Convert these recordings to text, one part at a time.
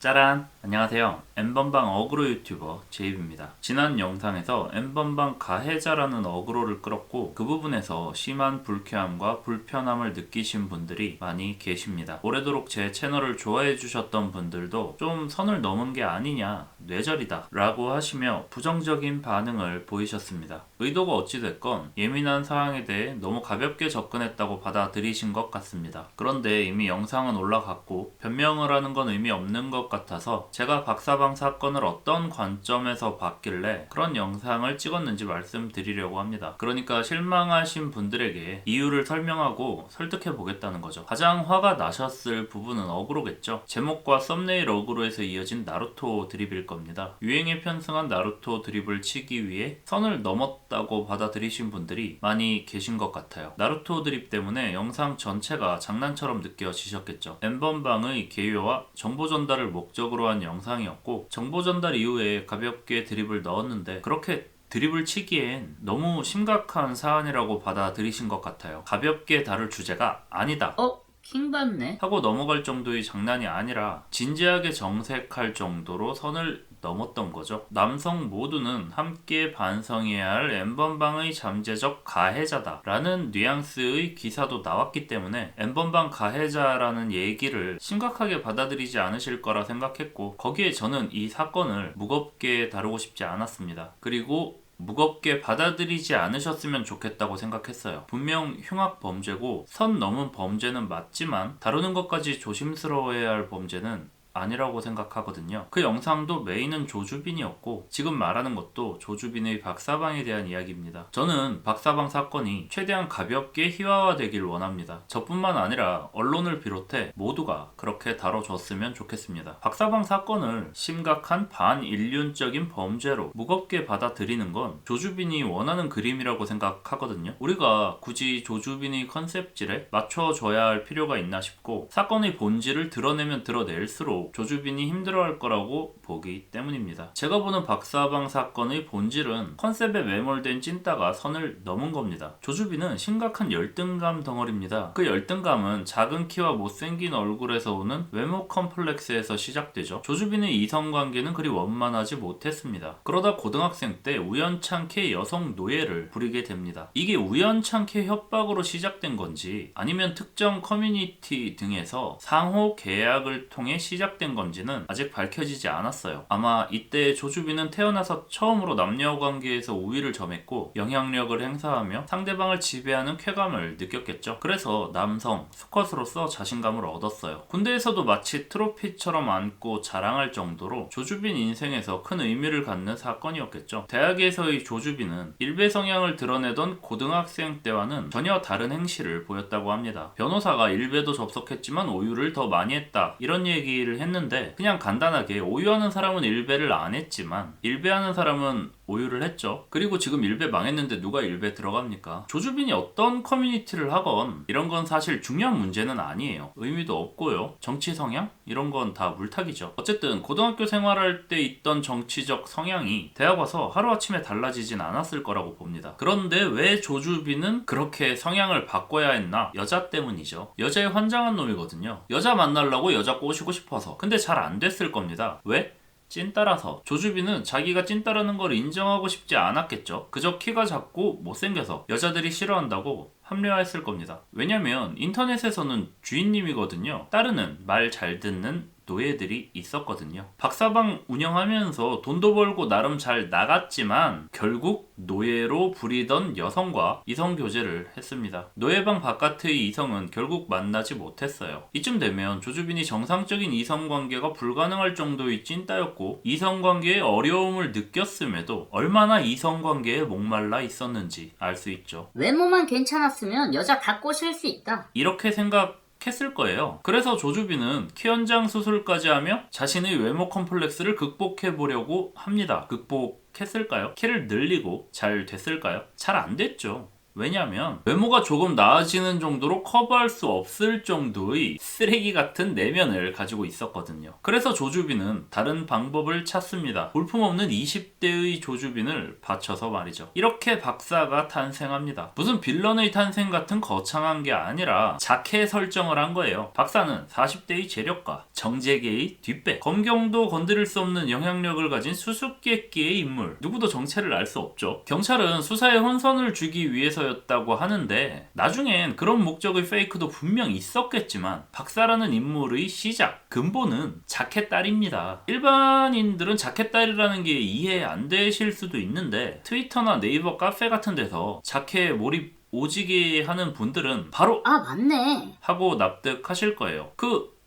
짜란! 안녕하세요. N번방 어그로 유튜버 제이브입니다. 지난 영상에서 N번방 가해자라는 어그로를 끌었고 그 부분에서 심한 불쾌함과 불편함을 느끼신 분들이 많이 계십니다. 오래도록 제 채널을 좋아해 주셨던 분들도 좀 선을 넘은 게 아니냐, 뇌절이다 라고 하시며 부정적인 반응을 보이셨습니다. 의도가 어찌됐건 예민한 사항에 대해 너무 가볍게 접근했다고 받아들이신 것 같습니다. 그런데 이미 영상은 올라갔고 변명을 하는 건 의미 없는 것 같아서 제가 박사방 사건을 어떤 관점에서 봤길래 그런 영상을 찍었는지 말씀드리려고 합니다. 그러니까 실망하신 분들에게 이유를 설명하고 설득해 보겠다는 거죠. 가장 화가 나셨을 부분은 어그로겠죠. 제목과 썸네일 어그로에서 이어진 나루토 드립일 겁니다. 유행에 편승한 나루토 드립을 치기 위해 선을 넘었다고 받아들이신 분들이 많이 계신 것 같아요. 나루토 드립 때문에 영상 전체가 장난처럼 느껴지셨겠죠. N번방의 개요와 정보 전달을 목적으로 한 영상이었고 정보 전달 이후에 가볍게 드립을 넣었는데 그렇게 드립을 치기엔 너무 심각한 사안이라고 받아들이신 것 같아요. 가볍게 다룰 주제가 아니다. 킹받네. 하고 넘어갈 정도의 장난이 아니라 진지하게 정색할 정도로 선을 넘었던 거죠. 남성 모두는 함께 반성해야 할 N번방의 잠재적 가해자다 라는 뉘앙스의 기사도 나왔기 때문에 N번방 가해자라는 얘기를 심각하게 받아들이지 않으실 거라 생각했고 거기에 저는 이 사건을 무겁게 다루고 싶지 않았습니다. 그리고 무겁게 받아들이지 않으셨으면 좋겠다고 생각했어요. 분명 흉악 범죄고 선 넘은 범죄는 맞지만 다루는 것까지 조심스러워해야 할 범죄는 아니라고 생각하거든요. 그 영상도 메인은 조주빈이었고 지금 말하는 것도 조주빈의 박사방에 대한 이야기입니다. 저는 박사방 사건이 최대한 가볍게 희화화되길 원합니다. 저뿐만 아니라 언론을 비롯해 모두가 그렇게 다뤄줬으면 좋겠습니다. 박사방 사건을 심각한 반인륜적인 범죄로 무겁게 받아들이는 건 조주빈이 원하는 그림이라고 생각하거든요. 우리가 굳이 조주빈의 컨셉질에 맞춰줘야 할 필요가 있나 싶고 사건의 본질을 드러내면 드러낼수록 조주빈이 힘들어할 거라고 보기 때문입니다. 제가 보는 박사방 사건의 본질은 컨셉에 매몰된 찐따가 선을 넘은 겁니다. 조주빈은 심각한 열등감 덩어리입니다. 그 열등감은 작은 키와 못생긴 얼굴에서 오는 외모 컴플렉스에서 시작되죠. 조주빈의 이성관계는 그리 원만하지 못했습니다. 그러다 고등학생 때 우연찮게 여성 노예를 부리게 됩니다. 이게 우연찮게 협박으로 시작된 건지 아니면 특정 커뮤니티 등에서 상호 계약을 통해 시작된 건지는 아직 밝혀지지 않았어요. 아마 이때 조주빈은 태어나서 처음으로 남녀 관계에서 우위를 점했고 영향력을 행사하며 상대방을 지배하는 쾌감을 느꼈겠죠. 그래서 남성, 수컷으로서 자신감을 얻었어요. 군대에서도 마치 트로피처럼 안고 자랑할 정도로 조주빈 인생에서 큰 의미를 갖는 사건이었겠죠. 대학에서의 조주빈은 일베 성향을 드러내던 고등학생 때와는 전혀 다른 행실을 보였다고 합니다. 변호사가 일베도 접속했지만 오유를 더 많이 했다 이런 얘기를 했는데 그냥 간단하게 오유하는 사람은 일베를 안 했지만 일베하는 사람은 오유를 했죠. 그리고 지금 일베 망했는데 누가 일베 들어갑니까? 조주빈이 어떤 커뮤니티를 하건 이런 건 사실 중요한 문제는 아니에요. 의미도 없고요. 정치 성향? 이런 건 다 물타기죠. 어쨌든 고등학교 생활할 때 있던 정치적 성향이 대학 와서 하루아침에 달라지진 않았을 거라고 봅니다. 그런데 왜 조주빈은 그렇게 성향을 바꿔야 했나? 여자 때문이죠. 여자에 환장한 놈이거든요. 여자 만나려고 여자 꼬시고 싶어서. 근데 잘 안 됐을 겁니다. 왜? 찐따라서. 조주빈은 자기가 찐따라는 걸 인정하고 싶지 않았겠죠. 그저 키가 작고 못생겨서 여자들이 싫어한다고 합리화했을 겁니다. 왜냐면 인터넷에서는 주인님이거든요. 따르는 말 잘 듣는 노예들이 있었거든요. 박사방 운영하면서 돈도 벌고 나름 잘 나갔지만 결국 노예로 부리던 여성과 이성 교제를 했습니다. 노예방 바깥의 이성은 결국 만나지 못했어요. 이쯤 되면 조주빈이 정상적인 이성 관계가 불가능할 정도의 찐따였고 이성 관계에 어려움을 느꼈음에도 얼마나 이성 관계에 목말라 있었는지 알 수 있죠. 외모만 괜찮았으면 여자 다 꼬실 수 있다. 이렇게 생각했을 거예요. 그래서 조주빈은 키 연장 수술까지 하며 자신의 외모 컴플렉스를 극복해 보려고 합니다. 극복했을까요? 키를 늘리고 잘 됐을까요? 잘 안 됐죠. 왜냐면 외모가 조금 나아지는 정도로 커버할 수 없을 정도의 쓰레기 같은 내면을 가지고 있었거든요. 그래서 조주빈은 다른 방법을 찾습니다. 볼품없는 20대의 조주빈을 바쳐서 말이죠. 이렇게 박사가 탄생합니다. 무슨 빌런의 탄생 같은 거창한 게 아니라 자켓 설정을 한 거예요. 박사는 40대의 재력가, 정재계의 뒷배, 검경도 건드릴 수 없는 영향력을 가진 수수께끼의 인물. 누구도 정체를 알 수 없죠. 경찰은 수사에 혼선을 주기 위해서였다고 하는데 나중엔 그런 목적의 페이크도 분명 있었겠지만 박사라는 인물의 시작, 근본은 자켓딸입니다. 일반인들은 자켓딸이라는 게 이해 안 되실 수도 있는데 트위터나 네이버 카페 같은 데서 자켓 몰입 오지게 하는 분들은 바로 아, 맞네. 하고 납득하실 거예요.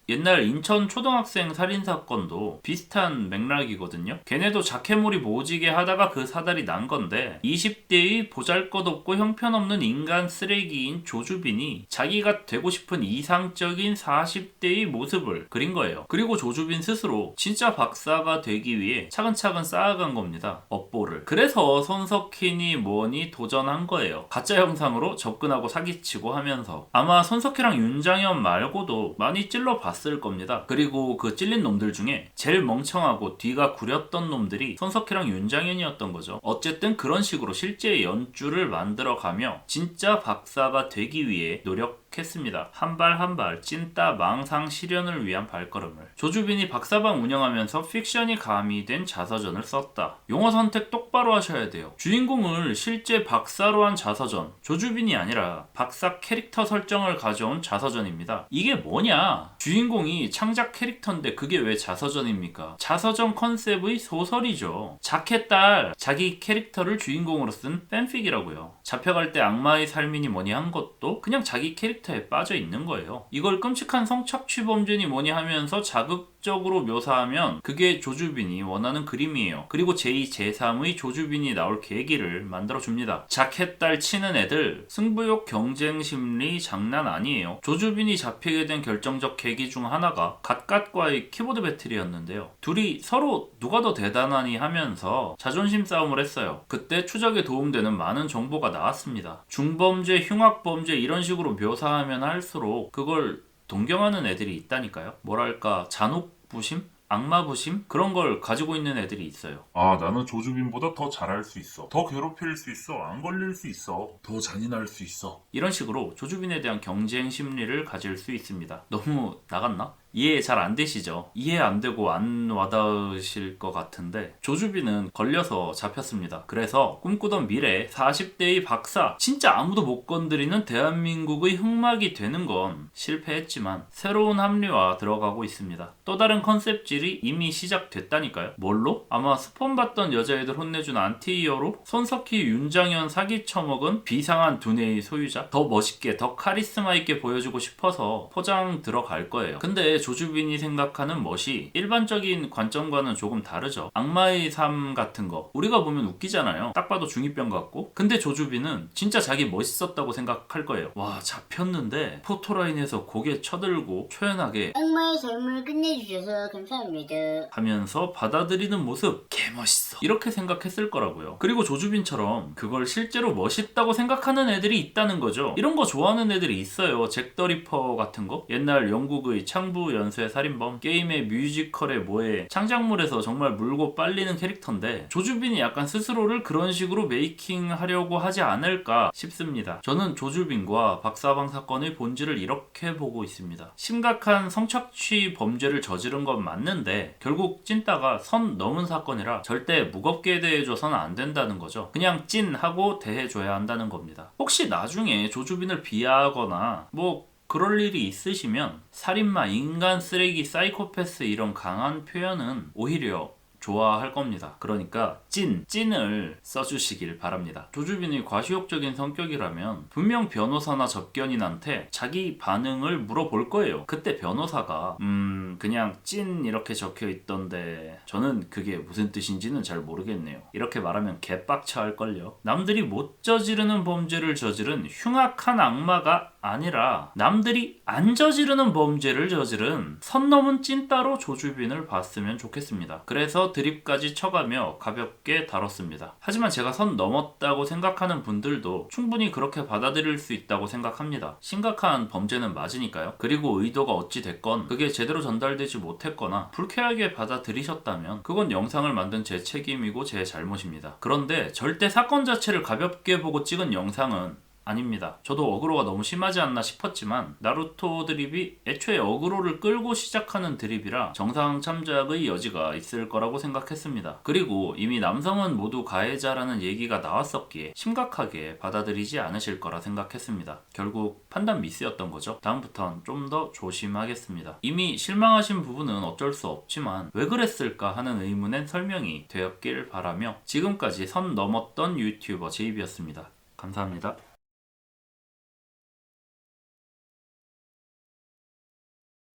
옛날 인천 초등학생 살인사건도 비슷한 맥락이거든요. 걔네도 자켓몰입 오지게 하다가 그 사달이 난 건데 20대의 보잘것없고 형편없는 인간 쓰레기인 조주빈이 자기가 되고 싶은 이상적인 40대의 모습을 그린 거예요. 그리고 조주빈 스스로 진짜 박사가 되기 위해 차근차근 쌓아간 겁니다. 업보를. 그래서 손석희니 뭐니 도전한 거예요. 가짜 영상으로 접근하고 사기치고 하면서 아마 손석희랑 윤장현 말고도 많이 찔러봤을 겁니다. 그리고 그 찔린 놈들 중에 제일 멍청하고 뒤가 구렸던 놈들이 손석희랑 윤장현이었던 거죠. 어쨌든 그런 식으로 실제 연주를 만들어가며 진짜 박사가 되기 위해 노력했습니다. 한 발 한 발 찐따 망상 실현을 위한 발걸음을. 조주빈이 박사방 운영하면서 픽션이 가미된 자서전을 썼다. 용어 선택 똑바로 하셔야 돼요. 주인공을 실제 박사로 한 자서전, 조주빈이 아니라 박사 캐릭터 설정을 가져온 자서전입니다. 이게 뭐냐? 주인공이 창작 캐릭터인데 그게 왜 자서전입니까? 자서전 컨셉의 소설이죠. 자켓딸, 자기 캐릭터를 주인공으로 쓴 팬픽이라고요. 잡혀갈 때 악마의 삶이니 뭐니 한 것도 그냥 자기 캐릭터에 빠져 있는 거예요. 이걸 끔찍한 성착취 범죄니 뭐니 하면서 자극적으로 묘사하면 그게 조주빈이 원하는 그림이에요. 그리고 제2, 제3의 조주빈이 나올 계기를 만들어줍니다. 자켓딸 치는 애들 승부욕 경쟁 심리 장난 아니에요. 조주빈이 잡히게 된 결정적 계기 중 하나가 갓갓과의 키보드 배틀이었는데요. 둘이 서로 누가 더 대단하니 하면서 자존심 싸움을 했어요. 그때 추적에 도움되는 많은 정보가 나왔습니다. 중범죄, 흉악범죄 이런 식으로 묘사하면 할수록 그걸 동경하는 애들이 있다니까요. 뭐랄까 잔혹부심? 악마부심? 그런 걸 가지고 있는 애들이 있어요. 아, 나는 조주빈보다 더 잘할 수 있어. 더 괴롭힐 수 있어. 안 걸릴 수 있어. 더 잔인할 수 있어. 이런 식으로 조주빈에 대한 경쟁 심리를 가질 수 있습니다. 너무 나갔나? 이해 잘 안 되시죠? 이해 안 되고 안 와닿으실 것 같은데 조주빈은 걸려서 잡혔습니다. 그래서 꿈꾸던 미래 40대의 박사, 진짜 아무도 못 건드리는 대한민국의 흑막이 되는 건 실패했지만 새로운 합리화 들어가고 있습니다. 또 다른 컨셉질이 이미 시작됐다니까요. 뭘로? 아마 스폰 받던 여자애들 혼내준 안티히어로? 손석희, 윤장현 사기 처먹은 비상한 두뇌의 소유자? 더 멋있게, 더 카리스마 있게 보여주고 싶어서 포장 들어갈 거예요. 근데 조주빈이 생각하는 멋이 일반적인 관점과는 조금 다르죠. 악마의 삶 같은 거 우리가 보면 웃기잖아요. 딱 봐도 중2병 같고. 근데 조주빈은 진짜 자기 멋있었다고 생각할 거예요. 와, 잡혔는데 포토라인에서 고개 쳐들고 초연하게 악마의 삶을 끝내주셔서 감사합니다. 하면서 받아들이는 모습 개멋있어 이렇게 생각했을 거라고요. 그리고 조주빈처럼 그걸 실제로 멋있다고 생각하는 애들이 있다는 거죠. 이런 거 좋아하는 애들이 있어요. 잭 더 리퍼 같은 거, 옛날 영국의 창부 연쇄 살인범, 게임의 뮤지컬의 뭐에 창작물에서 정말 물고 빨리는 캐릭터인데 조주빈이 약간 스스로를 그런 식으로 메이킹하려고 하지 않을까 싶습니다. 저는 조주빈과 박사방 사건의 본질을 이렇게 보고 있습니다. 심각한 성착취 범죄를 저지른 건 맞는데 결국 찐따가 선 넘은 사건이라 절대 무겁게 대해줘서는 안 된다는 거죠. 그냥 찐하고 대해줘야 한다는 겁니다. 혹시 나중에 조주빈을 비하하거나 그럴 일이 있으시면 살인마, 인간 쓰레기, 사이코패스 이런 강한 표현은 오히려 좋아할 겁니다. 그러니까 찐을 써주시길 바랍니다. 조주빈이 과시욕적인 성격이라면 분명 변호사나 접견인한테 자기 반응을 물어볼 거예요. 그때 변호사가 그냥 찐 이렇게 적혀 있던데 저는 그게 무슨 뜻인지는 잘 모르겠네요. 이렇게 말하면 개빡쳐 할걸요. 남들이 못 저지르는 범죄를 저지른 흉악한 악마가 아니라 남들이 안 저지르는 범죄를 저지른 선 넘은 찐따로 조주빈을 봤으면 좋겠습니다. 그래서 드립까지 쳐가며 가볍게 다뤘습니다. 하지만 제가 선 넘었다고 생각하는 분들도 충분히 그렇게 받아들일 수 있다고 생각합니다. 심각한 범죄는 맞으니까요. 그리고 의도가 어찌 됐건 그게 제대로 전달되지 못했거나 불쾌하게 받아들이셨다면 그건 영상을 만든 제 책임이고 제 잘못입니다. 그런데 절대 사건 자체를 가볍게 보고 찍은 영상은 아닙니다. 저도 어그로가 너무 심하지 않나 싶었지만 나루토 드립이 애초에 어그로를 끌고 시작하는 드립이라 정상 참작의 여지가 있을 거라고 생각했습니다. 그리고 이미 남성은 모두 가해자라는 얘기가 나왔었기에 심각하게 받아들이지 않으실 거라 생각했습니다. 결국 판단 미스였던 거죠. 다음부턴 좀 더 조심하겠습니다. 이미 실망하신 부분은 어쩔 수 없지만 왜 그랬을까 하는 의문엔 설명이 되었길 바라며 지금까지 선 넘었던 유튜버 제이비였습니다. 감사합니다.